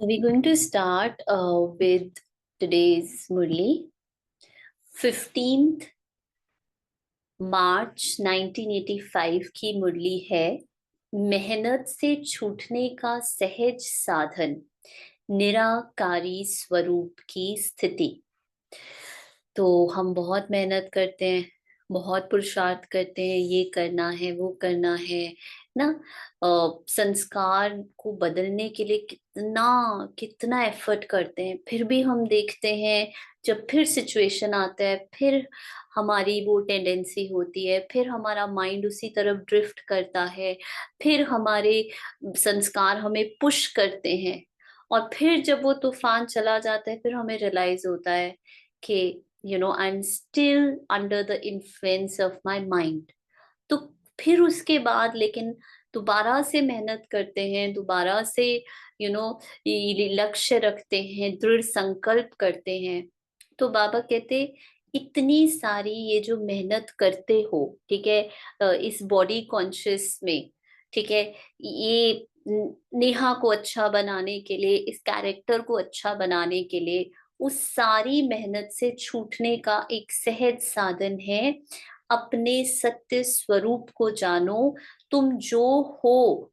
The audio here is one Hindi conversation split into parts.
We're going to start with today's Murli. 15th मार्च 1985 की मुरली है। मेहनत से छूटने का सहज साधन, निराकारी स्वरूप की स्थिति। तो हम बहुत मेहनत करते हैं, बहुत पुरुषार्थ करते हैं, ये करना है वो करना है ना। संस्कार को बदलने के लिए कितना कितना एफर्ट करते हैं, फिर भी हम देखते हैं जब फिर सिचुएशन आता है, फिर हमारी वो टेंडेंसी होती है, फिर हमारा माइंड उसी तरफ ड्रिफ्ट करता है, फिर हमारे संस्कार हमें पुश करते हैं। और फिर जब वो तूफान चला जाता है, फिर हमें रियलाइज होता है कि I'm still under the influence of my mind। तो फिर उसके बाद लेकिन दोबारा से मेहनत करते हैं, दोबारा से यू नो लक्ष्य रखते हैं, दृढ़ संकल्प करते हैं। तो बाबा कहते, इतनी सारी ये जो मेहनत करते हो, ठीक है, इस बॉडी कॉन्शियस में, ठीक है, ये नेहा को अच्छा बनाने के लिए, इस कैरेक्टर को अच्छा बनाने के लिए, उस सारी मेहनत से छूटने का एक सहज साधन है। अपने सत्य स्वरूप को जानो। तुम जो हो,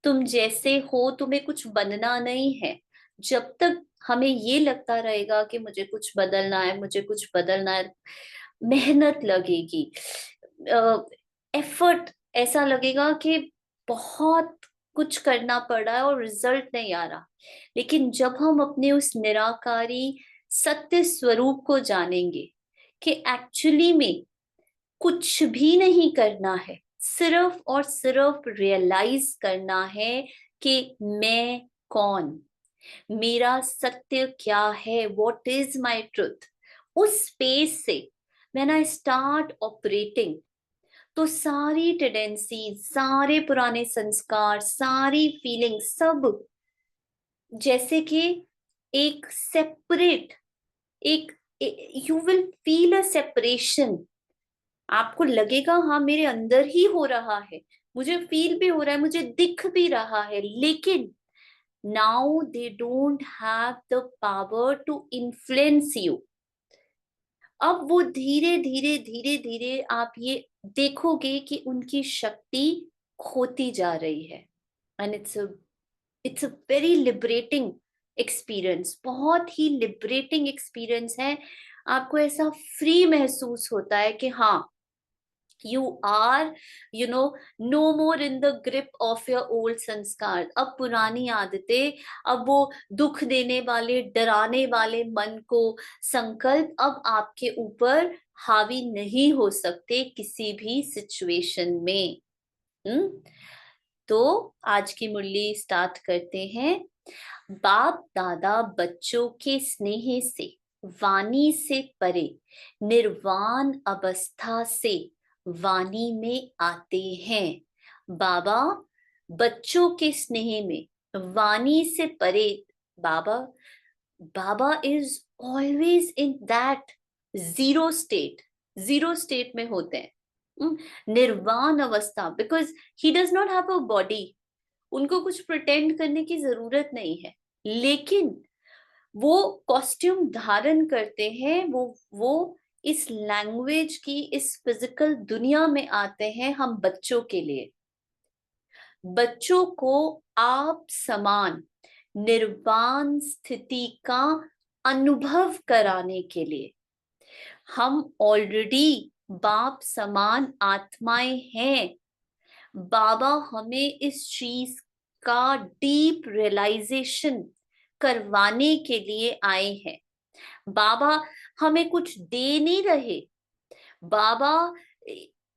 तुम जैसे हो, तुम्हें कुछ बनना नहीं है। जब तक हमें ये लगता रहेगा कि मुझे कुछ बदलना है, मुझे कुछ बदलना है, मेहनत लगेगी, एफर्ट ऐसा लगेगा कि बहुत कुछ करना पड़ रहा है और रिजल्ट नहीं आ रहा। लेकिन जब हम अपने उस निराकारी सत्य स्वरूप को जानेंगे कि एक्चुअली में कुछ भी नहीं करना है, सिर्फ और सिर्फ रियलाइज करना है कि मैं कौन, मेरा सत्य क्या है, व्हाट इज माय ट्रुथ। उस स्पेस से व्हेन आई स्टार्ट ऑपरेटिंग, तो सारी टेंडेंसी, सारे पुराने संस्कार, सारी फीलिंग, सब जैसे कि एक सेपरेट, एक you will feel a separation. आपको लगेगा हाँ मेरे अंदर ही हो रहा है, मुझे फील भी हो रहा है, मुझे दिख भी रहा है, लेकिन now they don't have the power to influence you. अब वो धीरे धीरे धीरे धीरे आप ये देखोगे कि उनकी शक्ति खोती जा रही है। And it's a very liberating experience, बहुत ही लिबरेटिंग एक्सपीरियंस है। आपको ऐसा फ्री महसूस होता है कि हाँ, you are no more in the grip of your old संस्कार। अब पुरानी आदतें, अब वो दुख देने वाले, डराने वाले मन को संकल्प अब आपके ऊपर हावी नहीं हो सकते किसी भी सिचुएशन में। हम्म। तो आज की मुरली स्टार्ट करते हैं। बाप दादा बच्चों के स्नेह से, वाणी से परे, निर्वाण अवस्था से वाणी में आते हैं। बाबा बच्चों के स्नेह में, वाणी से परे, Baba Baba is always in that zero state, zero state में होते हैं। निर्वाण अवस्था, because he does not have a body, उनको कुछ प्रिटेंड करने की जरूरत नहीं है। लेकिन वो कॉस्ट्यूम धारण करते हैं, वो इस लैंग्वेज की, इस फिजिकल दुनिया में आते हैं हम बच्चों के लिए, बच्चों को आप समान निर्वाण स्थिति का अनुभव कराने के लिए। हम ऑलरेडी बाप समान आत्माएं हैं। बाबा हमें इस चीज का डीप रियलाइजेशन करवाने के लिए आए हैं। बाबा हमें कुछ दे नहीं रहे, बाबा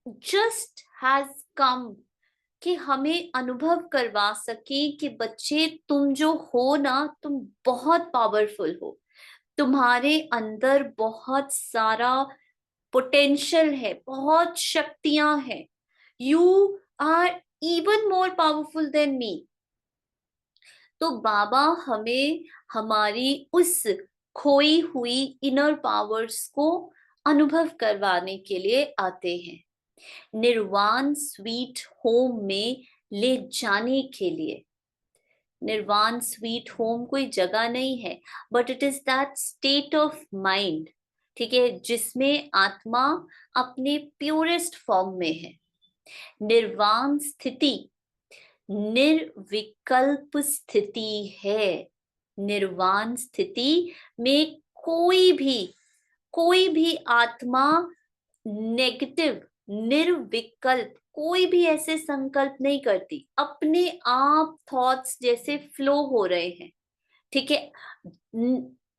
जस्ट हैज कम कि हमें अनुभव करवा सके कि बच्चे, तुम जो हो ना, तुम बहुत पावरफुल हो, तुम्हारे अंदर बहुत सारा पोटेंशियल है, बहुत शक्तियां हैं। You are even more powerful than me. तो बाबा हमें हमारी उस खोई हुई इनर पावर्स को अनुभव करवाने के लिए आते हैं, निर्वाण स्वीट होम में ले जाने के लिए। निर्वाण स्वीट होम कोई जगह नहीं है, but it is that state of mind, ठीक है, जिसमें आत्मा अपने प्योरेस्ट फॉर्म में है। निर्वाण स्थिति निर्विकल्प स्थिति है। निर्वाण स्थिति में कोई भी आत्मा नेगेटिव, निर्विकल्प कोई भी ऐसे संकल्प नहीं करती, अपने आप थॉट्स जैसे फ्लो हो रहे हैं, ठीक है।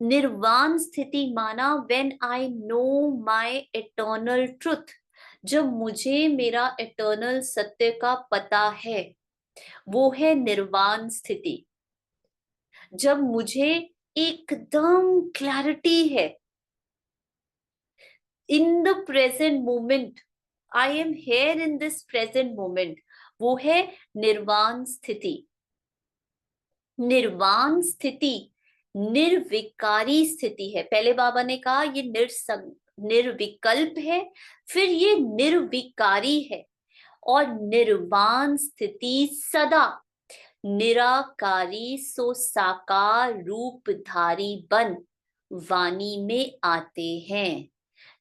निर्वाण स्थिति माना when I know my eternal truth, जब मुझे मेरा इटर्नल सत्य का पता है, वो है निर्वाण स्थिति। जब मुझे एकदम क्लैरिटी है in the present moment, I am here in this present moment, वो है निर्वाण स्थिति। निर्वाण स्थिति निर्विकारी स्थिति है। पहले बाबा ने कहा ये निर्विकल्प है, फिर ये निर्विकारी है। और निर्वाण स्थिति सदा निराकारी सो साकार रूपधारी बन वाणी में आते हैं।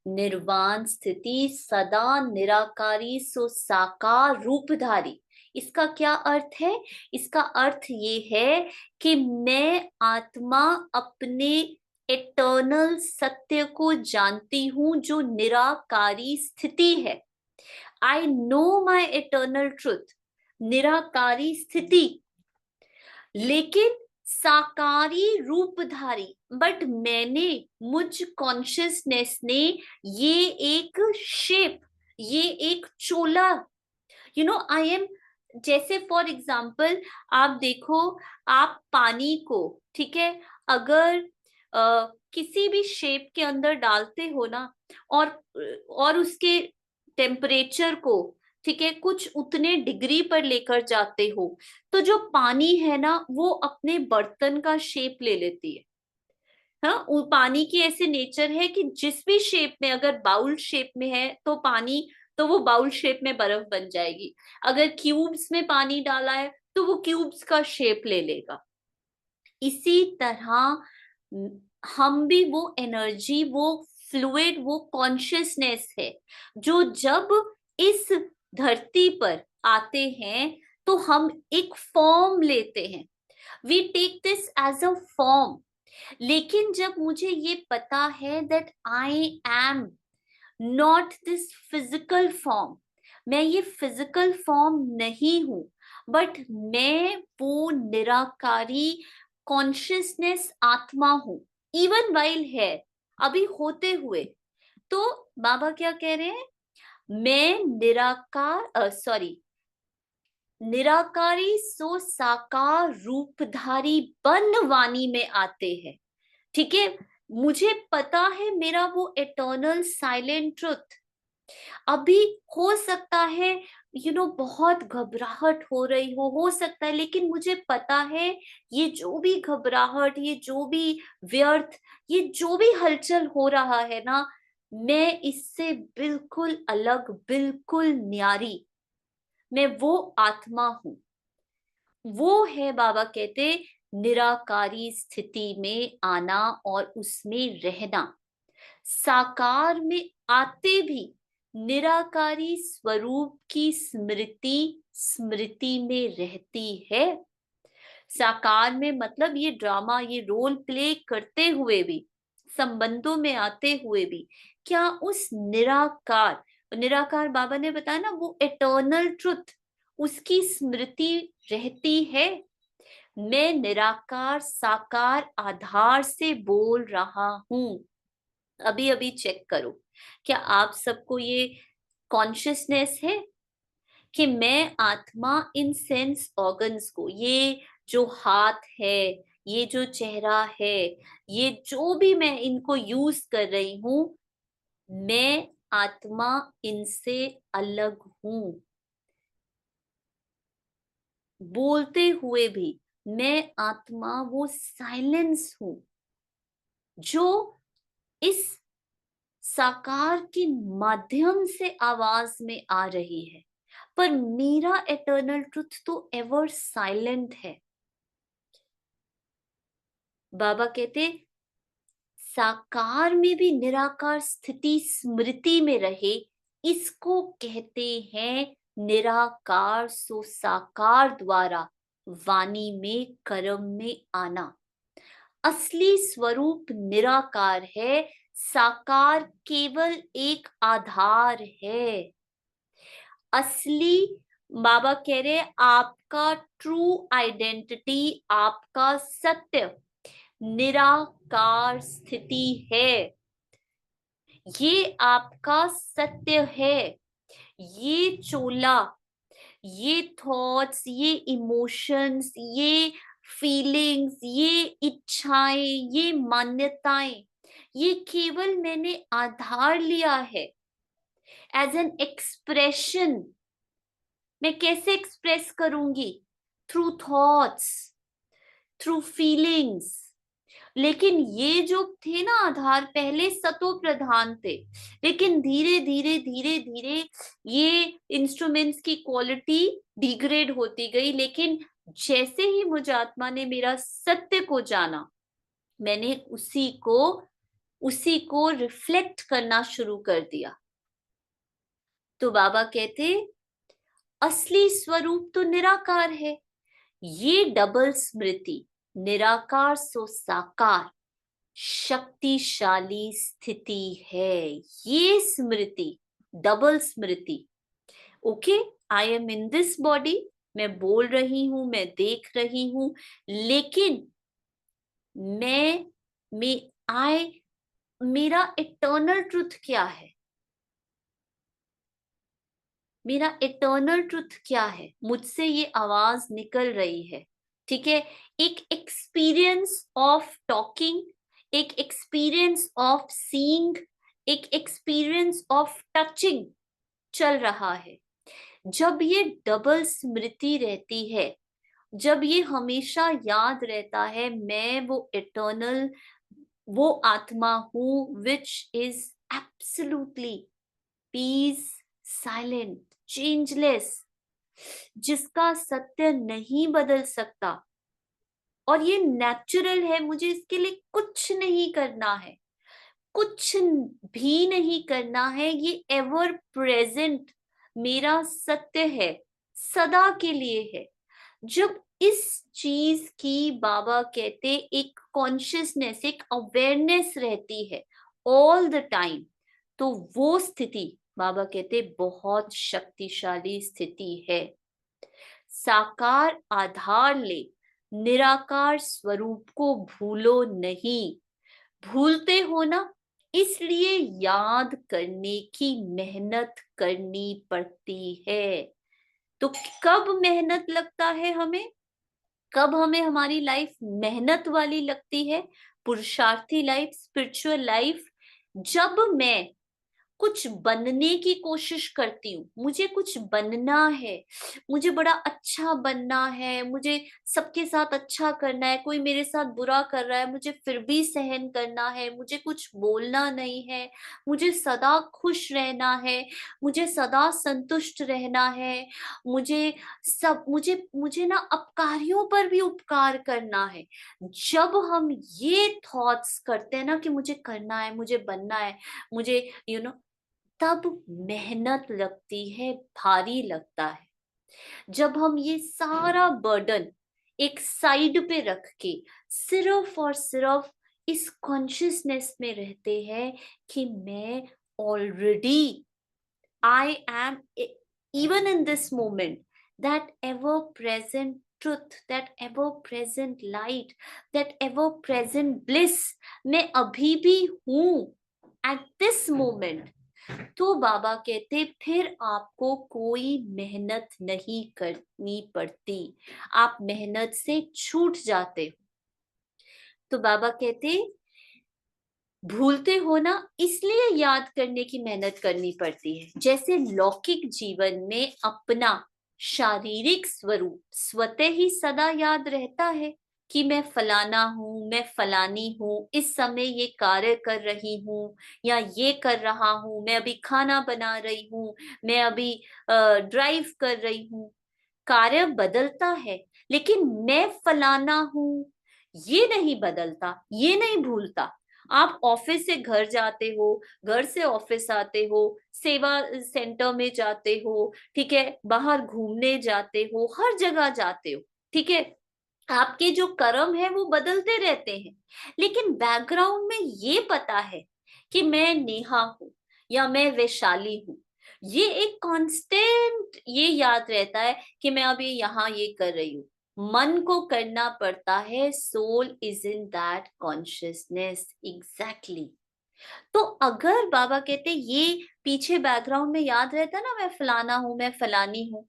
निर्वाण स्थिति सदा निराकारी सो साकार रूपधारी, इसका क्या अर्थ है? इसका अर्थ ये है कि मैं आत्मा अपने इटर्नल सत्य को जानती हूं, जो निराकारी स्थिति है। I know my eternal truth, निराकारी स्थिति, लेकिन साकारी रूपधारी। बट मुझ कॉन्शियसनेस ने ये एक शेप, ये एक चोला, आई एम, जैसे फॉर एग्जाम्पल आप देखो, आप पानी को, ठीक है, अगर किसी भी शेप के अंदर डालते हो ना, और उसके टेम्परेचर को, ठीक है, कुछ उतने डिग्री पर लेकर जाते हो, तो जो पानी है ना वो अपने बर्तन का शेप ले लेती है। हाँ, पानी की ऐसे नेचर है कि जिस भी शेप में, अगर बाउल शेप में है तो पानी, तो वो बाउल शेप में बर्फ बन जाएगी। अगर क्यूब्स में पानी डाला है तो वो क्यूब्स का शेप ले लेगा। इसी तरह हम भी वो एनर्जी, वो फ्लूइड, वो कॉन्शियसनेस है, जो जब इस धरती पर आते हैं तो हम एक फॉर्म लेते हैं। We take this as a form. लेकिन जब मुझे ये पता है that I am not this physical form, मैं ये फिजिकल फॉर्म नहीं हूं, बट मैं वो निराकारी कॉन्शियसनेस आत्मा हूं, इवन वाइल है, अभी होते हुए। तो बाबा क्या कह रहे हैं? मैं निराकारी सो साकार रूपधारी बन वाणी में आते हैं, ठीक है। मुझे पता है मेरा वो इटर्नल साइलेंट ट्रुथ। अभी हो सकता है बहुत घबराहट हो रही हो सकता है, लेकिन मुझे पता है ये जो भी घबराहट, ये जो भी व्यर्थ, ये जो भी हलचल हो रहा है ना, मैं इससे बिल्कुल अलग, बिल्कुल न्यारी, मैं वो आत्मा हूं। वो है, बाबा कहते, निराकारी स्थिति में आना और उसमें रहना। साकार में आते भी निराकारी स्वरूप की स्मृति स्मृति में रहती है। साकार में मतलब ये ड्रामा, ये रोल प्ले करते हुए भी, संबंधों में आते हुए भी, क्या उस निराकार, निराकार बाबा ने बताया ना, वो इटर्नल ट्रुथ, उसकी स्मृति रहती है। मैं निराकार साकार आधार से बोल रहा हूं। अभी अभी चेक करो, क्या आप सबको ये कॉन्शियसनेस है कि मैं आत्मा इन सेंस ऑर्गन्स को, ये जो हाथ है, ये जो चेहरा है, ये जो भी मैं इनको यूज कर रही हूं, मैं आत्मा इनसे अलग हूं। बोलते हुए भी मैं आत्मा, वो साइलेंस हूं, जो इस साकार के माध्यम से आवाज में आ रही है। पर मेरा इटर्नल ट्रुथ तो एवर साइलेंट है। बाबा कहते साकार में भी निराकार स्थिति स्मृति में रहे, इसको कहते हैं निराकार सो साकार द्वारा वाणी में कर्म में आना। असली स्वरूप निराकार है, साकार केवल एक आधार है। असली बाबा कह रहे आपका ट्रू आइडेंटिटी, आपका सत्य निराकार स्थिति है। ये आपका सत्य है। ये चोला, ये थॉट्स, ये इमोशंस, ये फीलिंग्स, ये इच्छाएं, ये मान्यताएं, ये केवल मैंने आधार लिया है एज एन एक्सप्रेशन। मैं कैसे एक्सप्रेस करूंगी? Through thoughts, through feelings. लेकिन ये जो थे ना आधार, पहले सतो प्रधान थे, लेकिन धीरे धीरे धीरे धीरे ये इंस्ट्रूमेंट्स की क्वालिटी डिग्रेड होती गई। लेकिन जैसे ही मुझ आत्मा ने मेरा सत्य को जाना, मैंने उसी को रिफ्लेक्ट करना शुरू कर दिया। तो बाबा कहते असली स्वरूप तो निराकार है। ये डबल स्मृति, निराकार सो साकार, शक्तिशाली स्थिति है। ये स्मृति, डबल स्मृति। Okay, I am in this body, मैं बोल रही हूं, मैं देख रही हूं, लेकिन मेरा इटर्नल ट्रुथ क्या है? मेरा इटर्नल ट्रुथ क्या है? मुझसे ये आवाज निकल रही है, ठीक है। एक एक्सपीरियंस ऑफ टॉकिंग, एक एक्सपीरियंस ऑफ सीइंग, एक एक्सपीरियंस ऑफ टचिंग चल रहा है। जब ये डबल स्मृति रहती है, जब ये हमेशा याद रहता है मैं वो इटर्नल, वो आत्मा हूं which is absolutely peace, silent, changeless, जिसका सत्य नहीं बदल सकता, और ये नेचुरल है, मुझे इसके लिए कुछ नहीं करना है, कुछ भी नहीं करना है। ये एवर प्रेजेंट मेरा सत्य है, सदा के लिए है। जब इस चीज की बाबा कहते एक कॉन्शियसनेस, एक अवेयरनेस रहती है ऑल द टाइम, तो वो स्थिति बाबा कहते बहुत शक्तिशाली स्थिति है। साकार आधार ले, निराकार स्वरूप को भूलो नहीं। भूलते हो ना, इसलिए याद करने की मेहनत करनी पड़ती है। तो कब मेहनत लगता है हमें? कब हमें हमारी लाइफ मेहनत वाली लगती है? पुरुषार्थी लाइफ, स्पिरिचुअल लाइफ, जब मैं कुछ बनने की कोशिश करती हूँ, मुझे कुछ बनना है, मुझे बड़ा अच्छा बनना है, मुझे सबके साथ अच्छा करना है, कोई मेरे साथ बुरा कर रहा है मुझे फिर भी सहन करना है, मुझे कुछ बोलना नहीं है, मुझे सदा खुश रहना है, मुझे सदा संतुष्ट रहना है, मुझे ना अपकारियों पर भी उपकार करना है। जब हम ये थॉट्स करते हैं ना कि मुझे करना है, मुझे बनना है, मुझे तब मेहनत लगती है, भारी लगता है। जब हम ये सारा बर्डन एक साइड पे रख के सिर्फ और सिर्फ इस कॉन्शियसनेस में रहते हैं कि मैं already, I am, even in this moment, that ever present truth, that ever present light, that ever present bliss, मैं अभी भी हूं एट दिस मोमेंट। तो बाबा कहते फिर आपको कोई मेहनत नहीं करनी पड़ती, आप मेहनत से छूट जाते हो। तो बाबा कहते भूलते हो ना, इसलिए याद करने की मेहनत करनी पड़ती है। जैसे लौकिक जीवन में अपना शारीरिक स्वरूप स्वतः ही सदा याद रहता है कि मैं फलाना हूँ, मैं फलानी हूँ, इस समय ये कार्य कर रही हूँ या ये कर रहा हूँ, मैं अभी खाना बना रही हूँ, मैं अभी ड्राइव कर रही हूँ। कार्य बदलता है, लेकिन मैं फलाना हूँ, ये नहीं बदलता, ये नहीं भूलता। आप ऑफिस से घर जाते हो, घर से ऑफिस आते हो, सेवा सेंटर में जाते हो, ठीक है, बाहर घूमने जाते हो, हर जगह जाते हो, ठीक है, आपके जो कर्म है वो बदलते रहते हैं, लेकिन बैकग्राउंड में ये पता है कि मैं नेहा हूं या मैं वैशाली हूं। ये एक कांस्टेंट ये याद रहता है कि मैं अभी यहाँ ये कर रही हूँ। मन को करना पड़ता है, soul is in that consciousness exactly. तो अगर बाबा कहते ये पीछे बैकग्राउंड में याद रहता ना, मैं फलाना हूं, मैं फलानी हूं,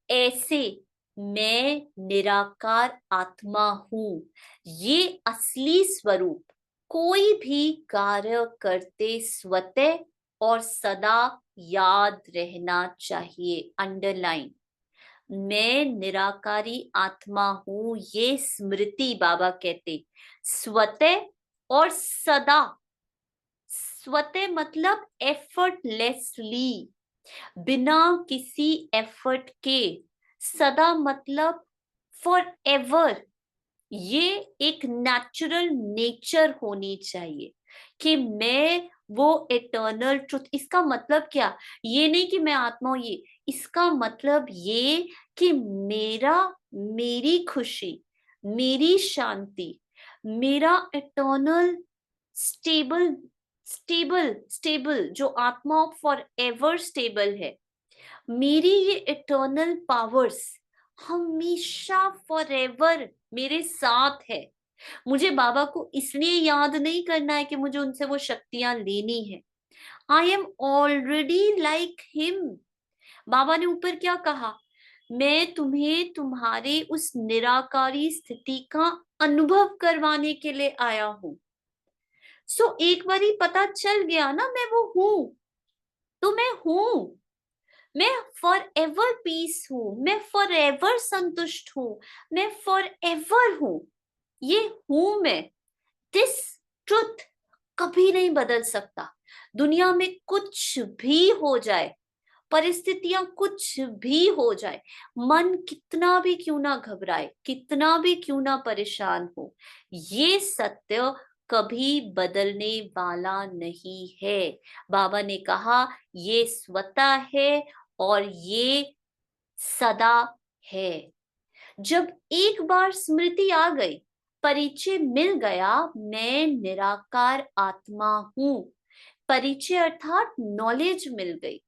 ऐसे मैं निराकार आत्मा हूं, ये असली स्वरूप कोई भी कार्य करते स्वतः और सदा याद रहना चाहिए। अंडरलाइन, मैं निराकारी आत्मा हूं, ये स्मृति बाबा कहते स्वतः और सदा। स्वतः मतलब एफर्टलेसली, बिना किसी एफर्ट के। सदा मतलब फॉर एवर। ये एक नेचुरल नेचर होनी चाहिए कि मैं वो इटर्नल ट्रुथ। इसका मतलब क्या, ये नहीं कि मैं आत्मा हूं, ये इसका मतलब ये कि मेरी खुशी, मेरी शांति, मेरा इटर्नल स्टेबल स्टेबल स्टेबल जो आत्मा फॉर एवर स्टेबल है, मेरी ये इटर्नल पावर्स हमेशा फॉर एवर मेरे साथ है। मुझे बाबा को इसलिए याद नहीं करना है कि मुझे उनसे वो शक्तियां लेनी है। I am already like him. Baba ने ऊपर क्या कहा, मैं तुम्हें तुम्हारे उस निराकारी स्थिति का अनुभव करवाने के लिए आया हूं। सो एक बारी पता चल गया ना मैं वो हूं, तो मैं हूं। मैं फॉर एवर पीस हूं, मैं फॉर एवर संतुष्ट हूं, मैं फॉर एवर हूं। ये हूं मैं। दिस ट्रुथ कभी नहीं बदल सकता। दुनिया में कुछ भी हो जाए, परिस्थितियां कुछ भी हो जाए, मन कितना भी क्यों ना घबराए, कितना भी क्यों ना परेशान हो, ये सत्य कभी बदलने वाला नहीं है। बाबा ने कहा ये स्वतः है और ये सदा है। जब एक बार स्मृति आ गई, परिचय मिल गया, मैं निराकार आत्मा हूं, परिचय अर्थात नॉलेज मिल गई,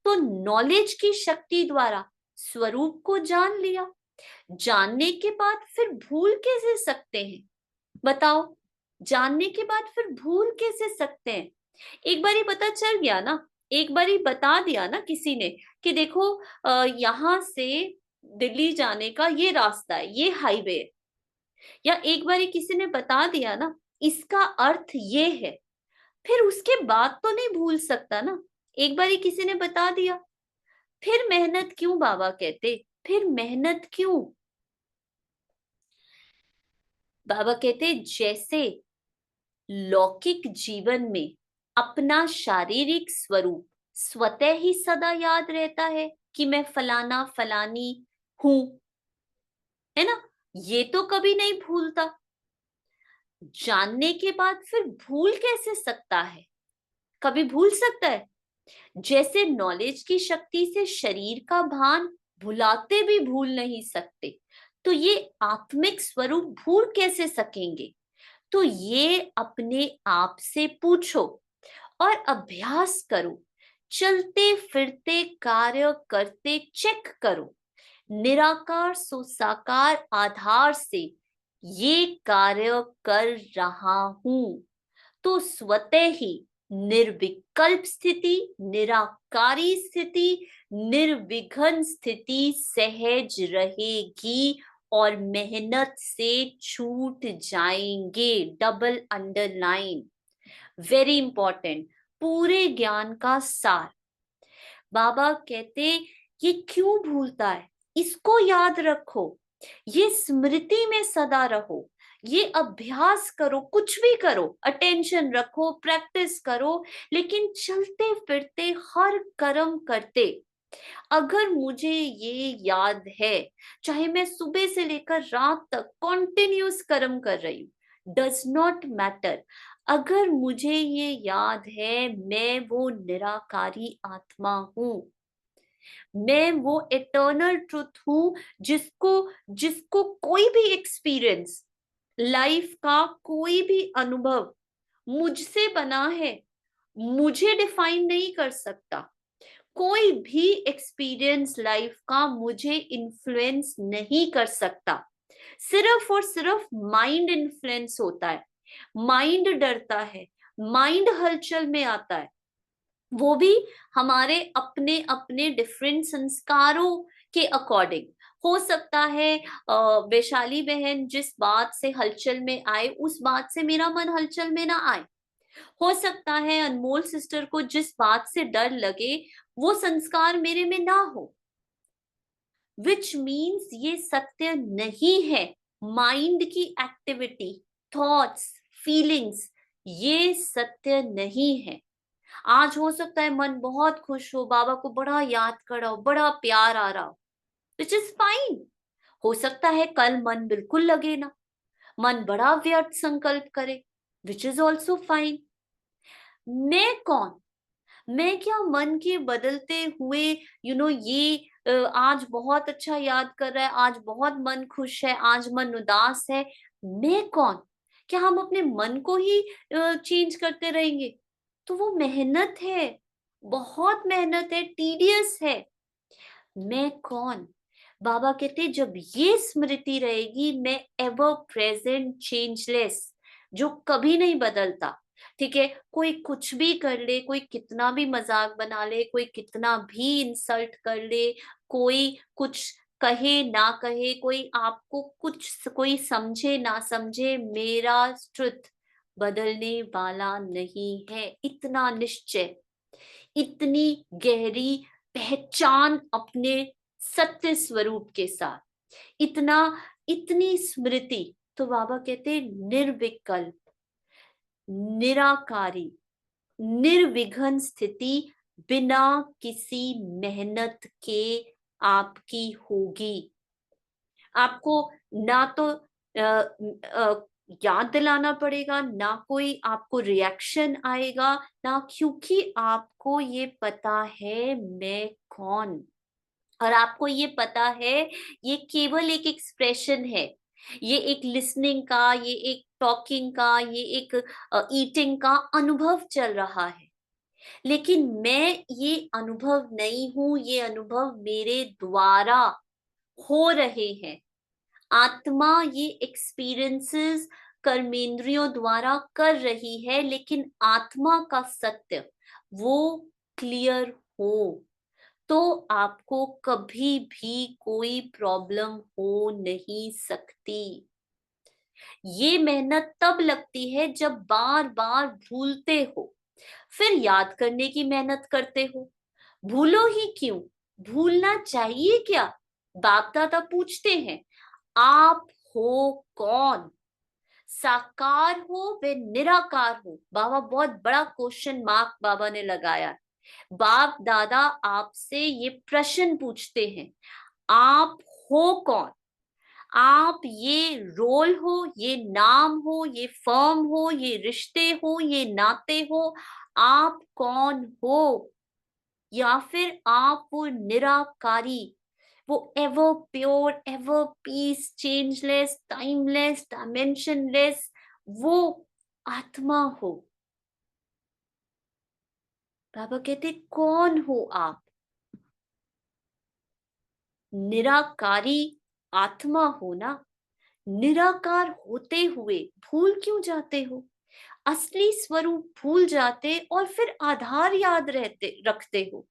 तो नॉलेज की शक्ति द्वारा स्वरूप को जान लिया। जानने के बाद फिर भूल कैसे सकते हैं, बताओ? जानने के बाद फिर भूल कैसे सकते हैं? एक बार ही पता चल गया ना, एक बार ही बता दिया ना किसी ने कि देखो यहाँ से दिल्ली जाने का ये रास्ता है, ये हाईवे है, या एक बार ही किसी ने बता दिया ना इसका अर्थ ये है, फिर उसके बाद तो नहीं भूल सकता ना। एक बार ही किसी ने बता दिया, फिर मेहनत क्यों? बाबा कहते फिर मेहनत क्यों? बाबा कहते जैसे लौकिक जीवन में अपना शारीरिक स्वरूप स्वतः ही सदा याद रहता है कि मैं फलाना फलानी हूं, है ना, ये तो कभी नहीं भूलता। जानने के बाद फिर भूल कैसे सकता है? कभी भूल सकता है? जैसे नॉलेज की शक्ति से शरीर का भान भुलाते भी भूल नहीं सकते, तो ये आत्मिक स्वरूप भूल कैसे सकेंगे? तो ये अपने आप से पूछो और अभ्यास करो। चलते फिरते कार्य करते चेक करो, निराकार सो साकार आधार से ये कार्य कर रहा हूं, तो स्वतः ही निर्विकल्प स्थिति, निराकारी स्थिति, निर्विघ्न स्थिति सहज रहेगी और मेहनत से छूट जाएंगे। डबल अंडरलाइन, वेरी इंपॉर्टेंट, पूरे ज्ञान का सार। बाबा कहते ये क्यों भूलता है, इसको याद रखो, ये स्मृति में सदा रहो, ये अभ्यास करो, कुछ भी करो, अटेंशन रखो, प्रैक्टिस करो, लेकिन चलते फिरते हर कर्म करते अगर मुझे ये याद है, चाहे मैं सुबह से लेकर रात तक कॉन्टिन्यूस कर्म कर रही हूँ, डज नॉट मैटर। अगर मुझे ये याद है मैं वो निराकारी आत्मा हूँ, मैं वो इटर्नल ट्रुथ हूँ, जिसको जिसको कोई भी एक्सपीरियंस, लाइफ का कोई भी अनुभव मुझसे बना है, मुझे डिफाइन नहीं कर सकता। कोई भी एक्सपीरियंस लाइफ का मुझे इन्फ्लुएंस नहीं कर सकता। सिर्फ और सिर्फ माइंड इन्फ्लुएंस होता है, माइंड डरता है, माइंड हलचल में आता है, वो भी हमारे अपने अपने डिफरेंट संस्कारों के अकॉर्डिंग। हो सकता है वैशाली बहन जिस बात से हलचल में आए, उस बात से मेरा मन हलचल में ना आए। हो सकता है अनमोल सिस्टर को जिस बात से डर लगे, वो संस्कार मेरे में ना हो, विच मीन्स ये सत्य नहीं है। माइंड की एक्टिविटी, थॉट्स, फीलिंग्स, ये सत्य नहीं है। आज हो सकता है मन बहुत खुश हो, बाबा को बड़ा याद कर रहा हो, बड़ा प्यार आ रहा हो, विच इज फाइन। हो सकता है कल मन बिल्कुल लगे ना, मन बड़ा व्यर्थ संकल्प करे, विच इज ऑल्सो फाइन। मैं कौन? मैं क्या मन के बदलते हुए ये आज बहुत अच्छा याद कर रहा है, आज बहुत मन खुश है, आज मन उदास है, मैं कौन? क्या हम अपने मन को ही चेंज करते रहेंगे? तो वो मेहनत है, बहुत मेहनत है, टीडियस है। मैं कौन? बाबा कहते जब ये स्मृति रहेगी, मैं एवर प्रेजेंट चेंजलेस, जो कभी नहीं बदलता। ठीक है, कोई कुछ भी कर ले, कोई कितना भी मजाक बना ले, कोई कितना भी इंसल्ट कर ले, कोई कुछ कहे ना कहे, कोई आपको कुछ, कोई समझे ना समझे, मेरा ट्रुथ बदलने वाला नहीं है। इतना निश्चय, इतनी गहरी पहचान अपने सत्य स्वरूप के साथ, इतना, इतनी स्मृति। तो बाबा कहते निर्विकल्प, निराकारी, निर्विघ्न स्थिति बिना किसी मेहनत के आपकी होगी। आपको ना तो याद दिलाना पड़ेगा, ना कोई आपको रिएक्शन आएगा, ना, क्योंकि आपको ये पता है मैं कौन। और आपको ये पता है ये केवल एक एक्सप्रेशन है, ये एक लिसनिंग का, ये एक टॉकिंग का, ये एक ईटिंग का अनुभव चल रहा है। लेकिन मैं ये अनुभव नहीं हूं, ये अनुभव मेरे द्वारा हो रहे हैं। आत्मा ये एक्सपीरियंसेस कर्मेंद्रियों द्वारा कर रही है, लेकिन आत्मा का सत्य वो क्लियर हो तो आपको कभी भी कोई प्रॉब्लम हो नहीं सकती। ये मेहनत तब लगती है जब बार बार भूलते हो, फिर याद करने की मेहनत करते हो। भूलो ही क्यों, भूलना चाहिए क्या? बाप दादा पूछते हैं, आप हो कौन? साकार हो वे निराकार हो? बाबा बहुत बड़ा क्वेश्चन मार्क बाबा ने लगाया। बाप दादा आपसे ये प्रश्न पूछते हैं, आप हो कौन? आप ये रोल हो, ये नाम हो, ये फर्म हो, ये रिश्ते हो, ये नाते हो, आप कौन हो? या फिर आप वो निराकारी, वो ever pure, ever peace, changeless, timeless, dimensionless, वो आत्मा हो? बाबा कहते कौन हो आप? निराकारी आत्मा हो ना। निराकार होते हुए भूल क्यों जाते हो? असली स्वरूप भूल जाते और फिर आधार याद रहते रखते हो।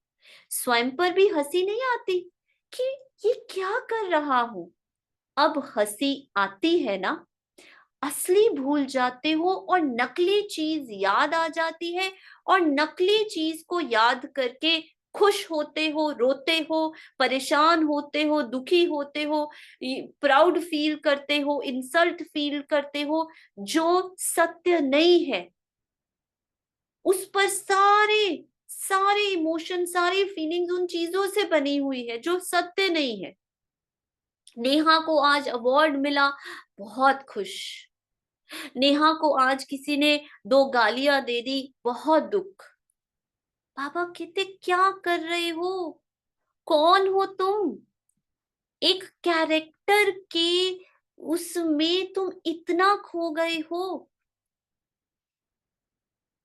स्वयं पर भी हंसी नहीं आती कि ये क्या कर रहा हूं? अब हंसी आती है ना, असली भूल जाते हो और नकली चीज याद आ जाती है, और नकली चीज को याद करके खुश होते हो, रोते हो, परेशान होते हो, दुखी होते हो, प्राउड फील करते हो, इंसल्ट फील करते हो। जो सत्य नहीं है उस पर सारे सारे इमोशन, सारी फीलिंग्स उन चीजों से बनी हुई है जो सत्य नहीं है। नेहा को आज अवार्ड मिला, बहुत खुश। नेहा को आज किसी ने दो गालियां दे दी, बहुत दुख। बाबा कहते क्या कर रहे हो, कौन हो तुम? एक कैरेक्टर के उसमें तुम इतना खो गए हो।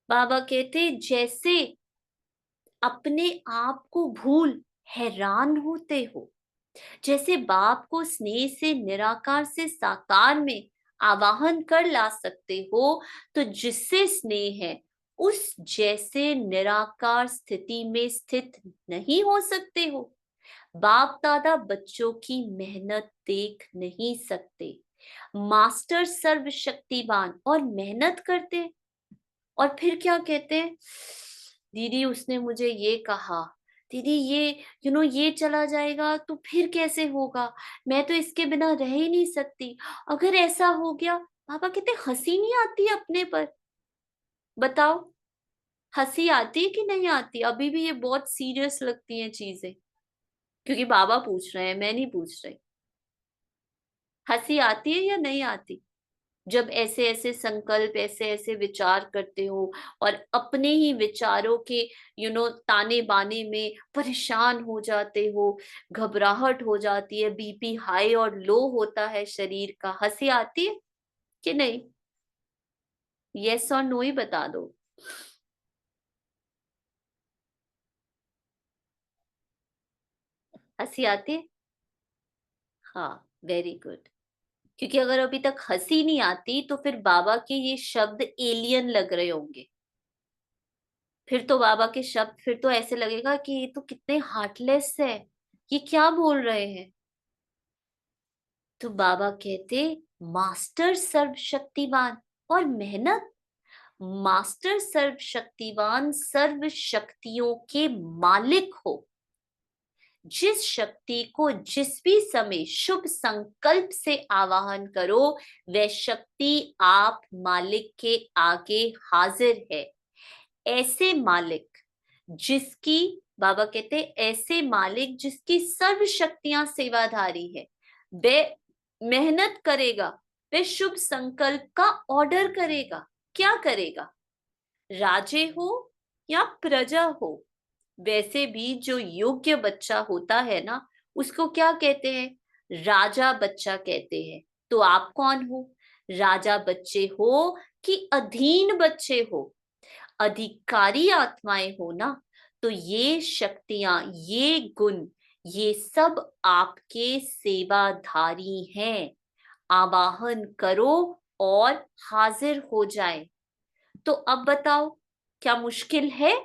बाबा कहते जैसे अपने आप को भूल हैरान होते हो, जैसे बाप को स्नेह से निराकार से साकार में आवाहन कर ला सकते हो, तो जिससे स्नेह है उस जैसे निराकार स्थिति में स्थित नहीं हो सकते हो। बाप दादा बच्चों की मेहनत देख नहीं सकते, मास्टर सर्वशक्तिवान और मेहनत करते। और फिर क्या कहते हैं, दीदी उसने मुझे ये कहा, दीदी ये ये चला जाएगा तो फिर कैसे होगा, मैं तो इसके बिना रह ही नहीं सकती, अगर ऐसा हो गया। पापा कहते हंसी नहीं आती अपने पर? बताओ, हंसी आती है कि नहीं आती? अभी भी ये बहुत सीरियस लगती हैं चीजें, क्योंकि बाबा पूछ रहे हैं, मैं नहीं पूछ रही। हंसी आती है या नहीं आती जब ऐसे ऐसे संकल्प, ऐसे ऐसे विचार करते हो और अपने ही विचारों के ताने बाने में परेशान हो जाते हो, घबराहट हो जाती है, बीपी हाई और लो होता है शरीर का? हंसी आती है कि नहीं? यस और नो ही बता दो। हंसी आती है? हाँ, वेरी गुड। क्योंकि अगर अभी तक हंसी नहीं आती तो फिर बाबा के ये शब्द एलियन लग रहे होंगे। फिर तो बाबा के शब्द, फिर तो ऐसे लगेगा कि ये तो कितने हार्टलेस है, ये क्या बोल रहे हैं। तो बाबा कहते मास्टर सर्वशक्तिवान और मेहनत। मास्टर सर्वशक्तिवान सर्व शक्तियों के मालिक हो। जिस शक्ति को जिस भी समय शुभ संकल्प से आवाहन करो, वह शक्ति आप मालिक के आगे हाजिर है। ऐसे मालिक जिसकी, बाबा कहते ऐसे मालिक जिसकी सर्व शक्तियां सेवाधारी है, वह मेहनत करेगा, वह शुभ संकल्प का ऑर्डर करेगा। क्या करेगा? राजे हो या प्रजा हो, वैसे भी जो योग्य बच्चा होता है ना, उसको क्या कहते हैं? राजा बच्चा कहते हैं। तो आप कौन हो? राजा बच्चे हो कि अधीन बच्चे हो? अधिकारी आत्माएं हो ना, तो ये शक्तियां, ये गुण, ये सब आपके सेवाधारी हैं। आवाहन करो और हाजिर हो जाए। तो अब बताओ, क्या मुश्किल है?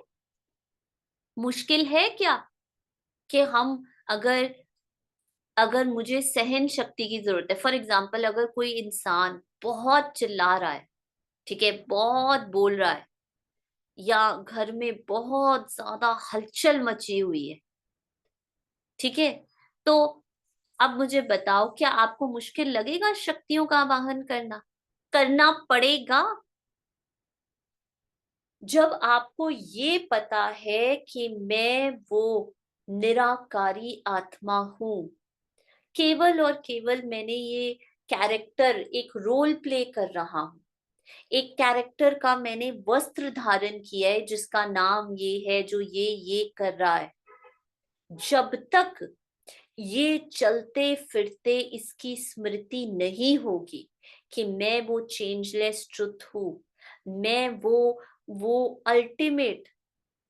मुश्किल है क्या कि हम, अगर अगर मुझे सहन शक्ति की जरूरत है, फॉर एग्जाम्पल अगर कोई इंसान बहुत चिल्ला रहा है, ठीक है, बहुत बोल रहा है, या घर में बहुत ज्यादा हलचल मची हुई है, ठीक है, तो अब मुझे बताओ, क्या आपको मुश्किल लगेगा शक्तियों का आवाहन करना? करना पड़ेगा। जब आपको ये पता है कि मैं वो निराकारी आत्मा हूं, केवल और केवल मैंने ये कैरेक्टर, एक रोल प्ले कर रहा हूं, एक कैरेक्टर का मैंने वस्त्र धारण किया है जिसका नाम ये है, जो ये कर रहा है। जब तक ये चलते फिरते इसकी स्मृति नहीं होगी कि मैं वो चेंजलेस ट्रुथ हूं, मैं वो अल्टीमेट,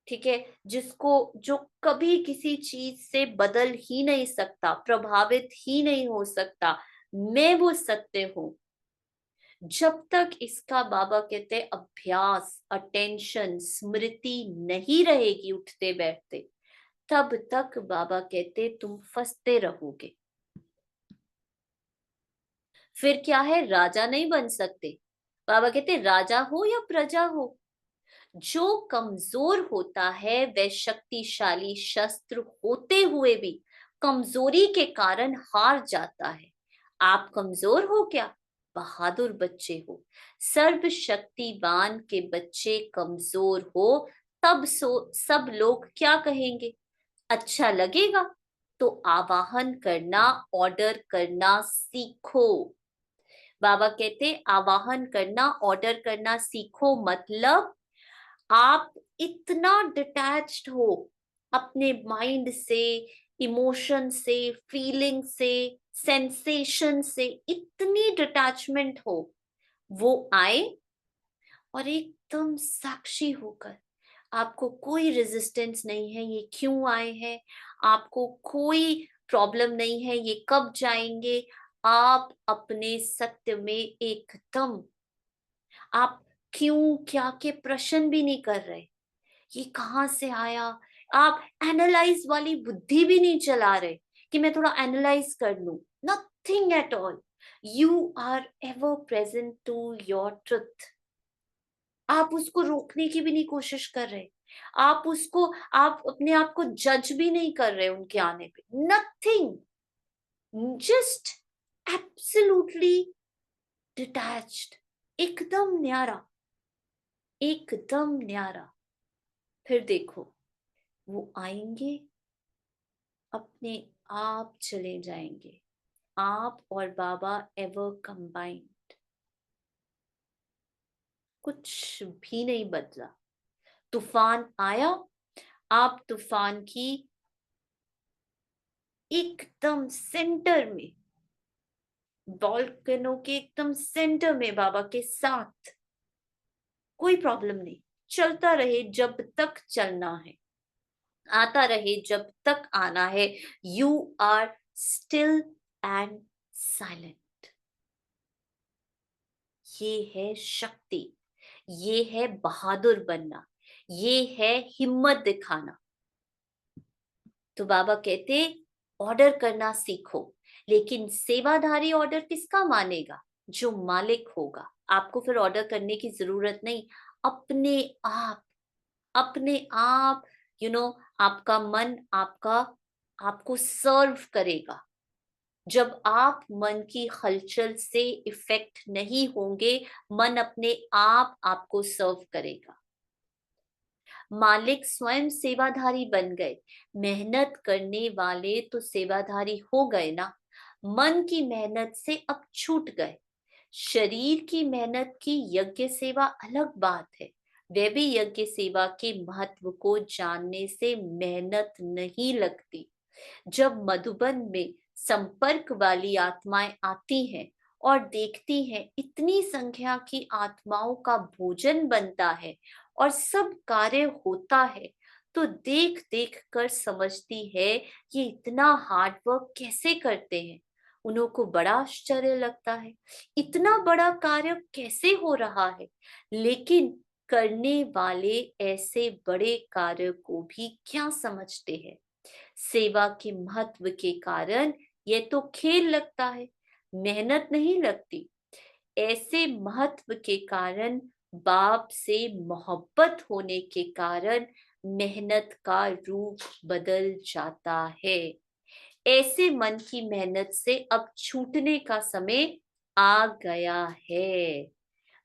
ठीक है, जिसको, जो कभी किसी चीज से बदल ही नहीं सकता, प्रभावित ही नहीं हो सकता, मैं वो सत्य हूं। जब तक इसका, बाबा कहते अभ्यास, अटेंशन, स्मृति नहीं रहेगी उठते बैठते, तब तक बाबा कहते तुम फंसते रहोगे। फिर क्या है, राजा नहीं बन सकते। बाबा कहते राजा हो या प्रजा हो, जो कमजोर होता है वह शक्तिशाली शस्त्र होते हुए भी कमजोरी के कारण हार जाता है। आप कमजोर हो क्या? बहादुर बच्चे हो। सर्व शक्तिवान के बच्चे कमजोर हो तब सब लोग क्या कहेंगे? अच्छा लगेगा? तो आवाहन करना, ऑर्डर करना सीखो। बाबा कहते आवाहन करना, ऑर्डर करना सीखो, मतलब आप इतना डिटैच्ड हो अपने माइंड से, इमोशन से, फीलिंग से, सेंसेशन से, इतनी डिटैचमेंट हो, वो आए और एकदम साक्षी होकर, आपको कोई रेजिस्टेंस नहीं है ये क्यों आए हैं, आपको कोई प्रॉब्लम नहीं है ये कब जाएंगे, आप अपने सत्य में एकदम, आप क्यों क्या के प्रश्न भी नहीं कर रहे, ये कहाँ से आया, आप एनालाइज वाली बुद्धि भी नहीं चला रहे कि मैं थोड़ा एनालाइज कर लूं, nothing at all. You are ever present to your truth. आप उसको रोकने की भी नहीं कोशिश कर रहे, आप अपने आप को जज भी नहीं कर रहे उनके आने पे, नथिंग, जस्ट एब्सोल्युटली डिटैच्ड, एकदम न्यारा, एकदम न्यारा। फिर देखो वो आएंगे, अपने आप चले जाएंगे, आप और बाबा एवर कंबाइंड, कुछ भी नहीं बदला। तूफान आया, आप तूफान की एकदम सेंटर में, वॉल्केनो के एकदम सेंटर में बाबा के साथ, कोई प्रॉब्लम नहीं, चलता रहे जब तक चलना है, आता रहे जब तक आना है। You are still and silent. ये है शक्ति, ये है बहादुर बनना, ये है हिम्मत दिखाना। तो बाबा कहते ऑर्डर करना सीखो, लेकिन सेवाधारी ऑर्डर किसका मानेगा? जो मालिक होगा। आपको फिर ऑर्डर करने की जरूरत नहीं, अपने आप, अपने आप, यू नो, आपका मन आपका, आपको सर्व करेगा। जब आप मन की हलचल से इफेक्ट नहीं होंगे, मन अपने आप आपको सर्व करेगा। मालिक स्वयं सेवाधारी बन गए, मेहनत करने वाले तो सेवाधारी हो गए ना। मन की मेहनत से अब छूट गए। शरीर की मेहनत की यज्ञ सेवा अलग बात है, वे भी यज्ञ सेवा के महत्व को जानने से मेहनत नहीं लगती। जब मधुबन में संपर्क वाली आत्माएं आती हैं और देखती हैं इतनी संख्या की आत्माओं का भोजन बनता है और सब कार्य होता है, तो देख देख कर समझती है ये इतना हार्ड वर्क कैसे करते हैं। उन्हों को बड़ा आश्चर्य लगता है, इतना बड़ा कार्य कैसे हो रहा है। लेकिन करने वाले ऐसे बड़े कार्य को भी क्या समझते हैं? सेवा के महत्व के कारण ये तो खेल लगता है, मेहनत नहीं लगती। ऐसे महत्व के कारण, बाप से मोहब्बत होने के कारण मेहनत का रूप बदल जाता है। ऐसे मन की मेहनत से अब छूटने का समय आ गया है।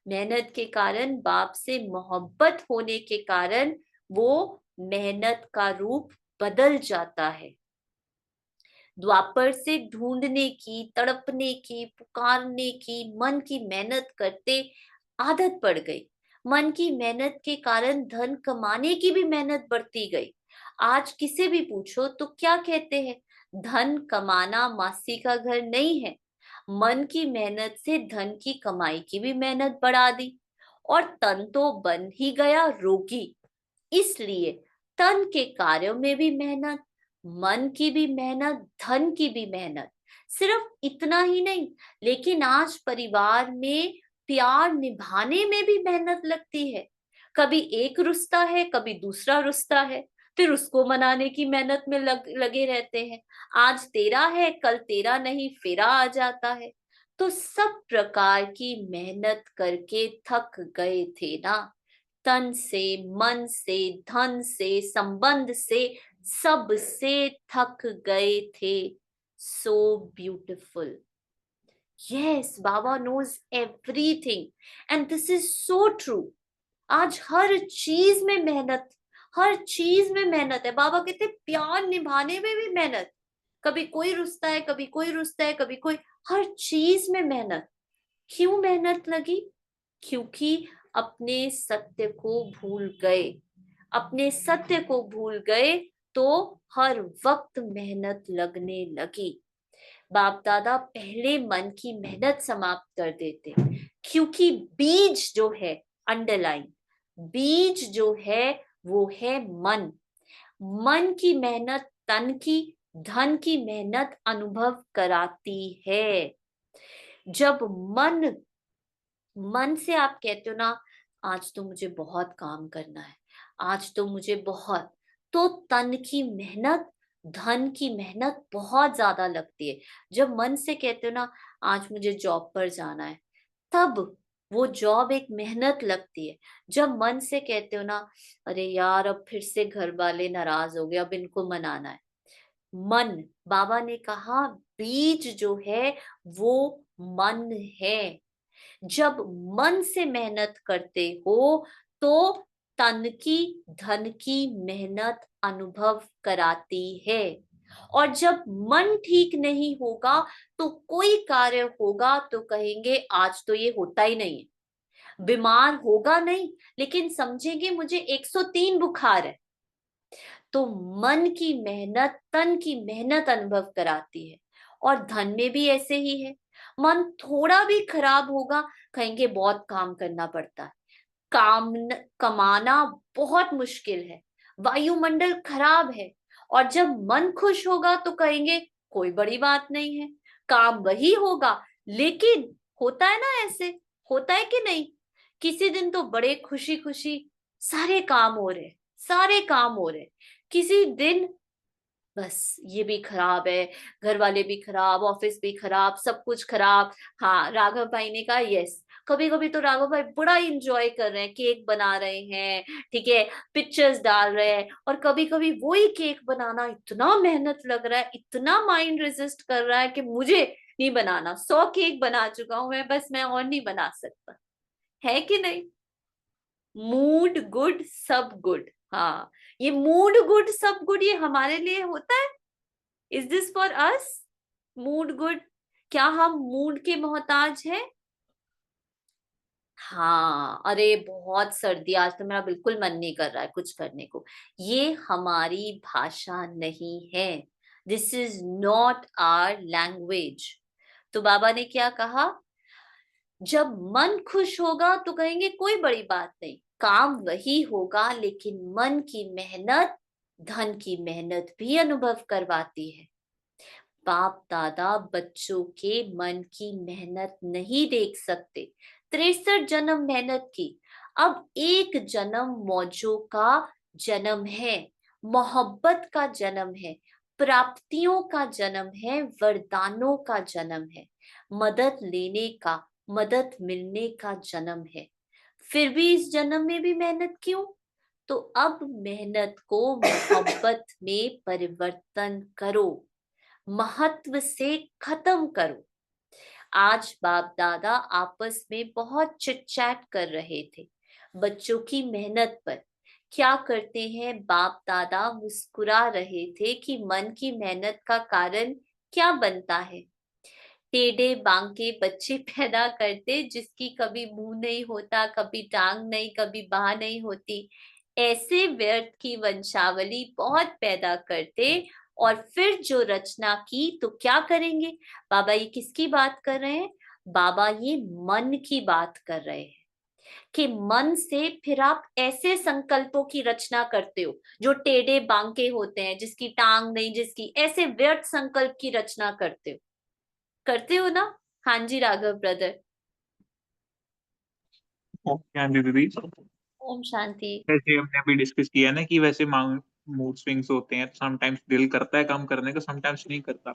मेहनत के कारण, बाप से मोहब्बत होने के कारण वो मेहनत का रूप बदल जाता है। द्वापर से ढूंढने की, तड़पने की, पुकारने की, मन की मेहनत करते आदत पड़ गई। मन की मेहनत के कारण धन कमाने की भी मेहनत बढ़ती गई। आज किसे भी पूछो तो क्या कहते हैं? धन कमाना मासी का घर नहीं है। मन की मेहनत से धन की कमाई की भी मेहनत बढ़ा दी, और तन तो बन ही गया रोगी। इसलिए तन के कार्यों में भी मेहनत, मन की भी मेहनत, धन की भी मेहनत। सिर्फ इतना ही नहीं, लेकिन आज परिवार में प्यार निभाने में भी मेहनत लगती है। कभी एक रुसता है, कभी दूसरा रुसता है, फिर उसको मनाने की मेहनत में लगे रहते हैं। आज तेरा है, कल तेरा नहीं, फेरा आ जाता है। तो सब प्रकार की मेहनत करके थक गए थे ना, तन से, मन से, धन से, संबंध से, सब से थक गए थे। So beautiful. Yes, Baba knows everything and this is so true. आज हर चीज में मेहनत, हर चीज में मेहनत है। बाबा कहते प्यार निभाने में भी मेहनत, कभी कोई रुसता है, कभी कोई रुसता है, कभी कोई, हर चीज में मेहनत। क्यों मेहनत लगी? क्योंकि अपने सत्य को भूल गए। अपने सत्य को भूल गए तो हर वक्त मेहनत लगने लगी। बाप दादा पहले मन की मेहनत समाप्त कर देते, क्योंकि बीज जो है, अंडरलाइन बीज जो है वो है मन। मन की मेहनत तन की, धन की मेहनत अनुभव कराती है। जब मन मन से आप कहते हो ना, आज तो मुझे बहुत काम करना है, आज तो मुझे बहुत, तो तन की मेहनत, धन की मेहनत बहुत ज्यादा लगती है। जब मन से कहते हो ना, आज मुझे जॉब पर जाना है, तब वो जॉब एक मेहनत लगती है। जब मन से कहते हो ना, अरे यार अब फिर से घर वाले नाराज हो गए, अब इनको मनाना है। मन, बाबा ने कहा बीज जो है वो मन है। जब मन से मेहनत करते हो तो तन की, धन की मेहनत अनुभव कराती है। और जब मन ठीक नहीं होगा तो कोई कार्य होगा तो कहेंगे आज तो ये होता ही नहीं है। बीमार होगा नहीं, लेकिन समझेंगे मुझे 103 बुखार है। तो मन की मेहनत, तन की मेहनत अनुभव कराती है। और धन में भी ऐसे ही है। मन थोड़ा भी खराब होगा, कहेंगे बहुत काम करना पड़ता है, काम कमाना बहुत मुश्किल है, वायुमंडल खराब है। और जब मन खुश होगा तो कहेंगे कोई बड़ी बात नहीं है, काम वही होगा, लेकिन होता है ना ऐसे, होता है कि नहीं? किसी दिन तो बड़े खुशी खुशी सारे काम हो रहे, सारे काम हो रहे, किसी दिन बस ये भी खराब है, घर वाले भी खराब, ऑफिस भी खराब, सब कुछ खराब। हाँ, राघव भाई ने कहा यस, कभी कभी तो राघव भाई बड़ा इंजॉय कर रहे हैं, केक बना रहे हैं, ठीक है, पिक्चर्स डाल रहे हैं, और कभी कभी वही केक बनाना इतना मेहनत लग रहा है, इतना माइंड रेजिस्ट कर रहा है कि मुझे नहीं बनाना, 100 केक बना चुका हूं मैं, बस मैं और नहीं बना सकता। है कि नहीं? मूड गुड सब गुड। हाँ, ये मूड गुड सब गुड ये हमारे लिए होता है। Is this for us? Mood good, क्या हम मूड के मोहताज हैं? हाँ, अरे बहुत सर्दी, आज तो मेरा बिल्कुल मन नहीं कर रहा है कुछ करने को। ये हमारी भाषा नहीं है। This is not our language. तो बाबा ने क्या कहा? जब मन खुश होगा तो कहेंगे कोई बड़ी बात नहीं, काम वही होगा, लेकिन मन की मेहनत, धन की मेहनत भी अनुभव करवाती है। बाप दादा बच्चों के मन की मेहनत नहीं देख सकते। 63 जन्म मेहनत की, अब एक जन्म मौजों का जन्म है, मोहब्बत का जन्म है, प्राप्तियों का जन्म है, वरदानों का जन्म है, मदद लेने का, मदद मिलने का जन्म है। फिर भी इस जन्म में भी मेहनत क्यों? तो अब मेहनत को मोहब्बत में परिवर्तन करो, महत्व से खत्म करो। आज बाप दादा आपस में बहुत चिट चैट कर रहे थे बच्चों की मेहनत पर। क्या करते हैं बाप दादा? मुस्कुरा रहे थे कि मन की मेहनत का कारण क्या बनता है। टेढ़े बांके बच्चे पैदा करते, जिसकी कभी मुंह नहीं होता, कभी टांग नहीं, कभी बाह नहीं होती। ऐसे व्यर्थ की वंशावली बहुत पैदा करते, और फिर जो रचना की तो क्या करेंगे? बाबा ये किसकी बात कर रहे हैं? बाबा ये मन की बात कर रहे हैं कि मन से फिर आप ऐसे संकल्पों की रचना करते हो जो टेढ़े बांके होते हैं, जिसकी टांग नहीं, जिसकी, ऐसे व्यर्थ संकल्प की रचना करते हो, करते हो ना? हाँ जी राघव ब्रदर। हाँ जी दीदी। ओम शांति। जैसे हमने अभी डिस्कस किया ना कि वैसे मूड स्विंग्स होते हैं, समटाइम्स दिल करता है काम करने का, समटाइम्स नहीं करता।